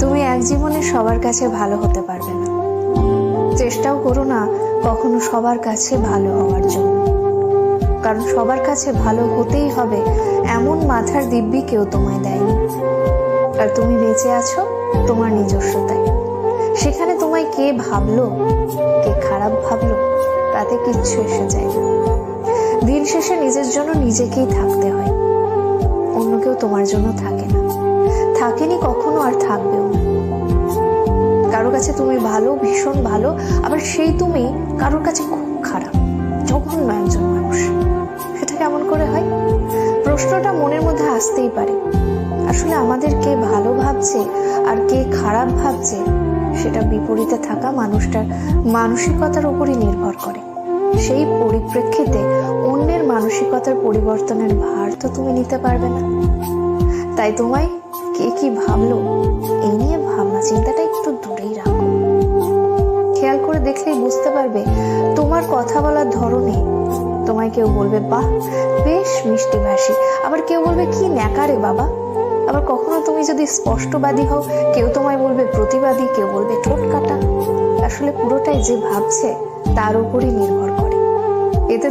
তুমি এক জীবনে সবার কাছে ভালো হতে পারবে না, চেষ্টাও করো না কখনো সবার কাছে ভালো হওয়ার জন্য। কারণ সবার কাছে ভালো হতেই হবে এমন মাথার দিব্যি কেউ তোমায় দেয়নি। আর তুমি বেঁচে আছো তোমার নিজস্বতায়। সেখানে তোমায় কে ভাবলো, কে খারাপ ভাবলো, তাতে কিচ্ছু এসে যায় না। দিন শেষে নিজের জন্য নিজেকেই থাকতে হয়, অন্য কেউ তোমার জন্য থাকে না, থাকেনি কখনো, আর থাকবেও না। কারোর কাছে তুমি ভালো, ভীষণ ভালো, আবার সেই তুমি কারোর কাছে খুব খারাপ, জঘন্য একজন মানুষ। সেটা কেমন করে হয়? প্রশ্নটা মনের মধ্যে আসতেই পারে। আসলে আমাদের কে ভালো ভাবছে আর কে খারাপ ভাবছে সেটা বিপরীতে থাকা মানুষটার মানসিকতার উপরই নির্ভর করে। সেই পরিপ্রেক্ষিতে অন্যের মানসিকতার পরিবর্তনের ভার তো তুমি নিতে পারবে না। তাই তোমায় কে কি ভাবলো এই নিয়ে ভাবনা চিন্তাটা একটু দূরেই রাখো। খেয়াল করে দেখলেই বুঝতে পারবে তোমার কথা বলার ধরনে তোমায় কেউ বলবে বাহ বেশ মিষ্টি ভাষী, আবার কেউ বলবে কি ন্যাকারে বাবা। আবার কখনো তুমি যদি স্পষ্টবাদী হও, কেউ তোমায় বলবে প্রতিবাদী, কেউ বলবে ঠোঁট কাটা। আসলে পুরোটাই যে ভাবছে তার উপরই নির্ভর করে। এতে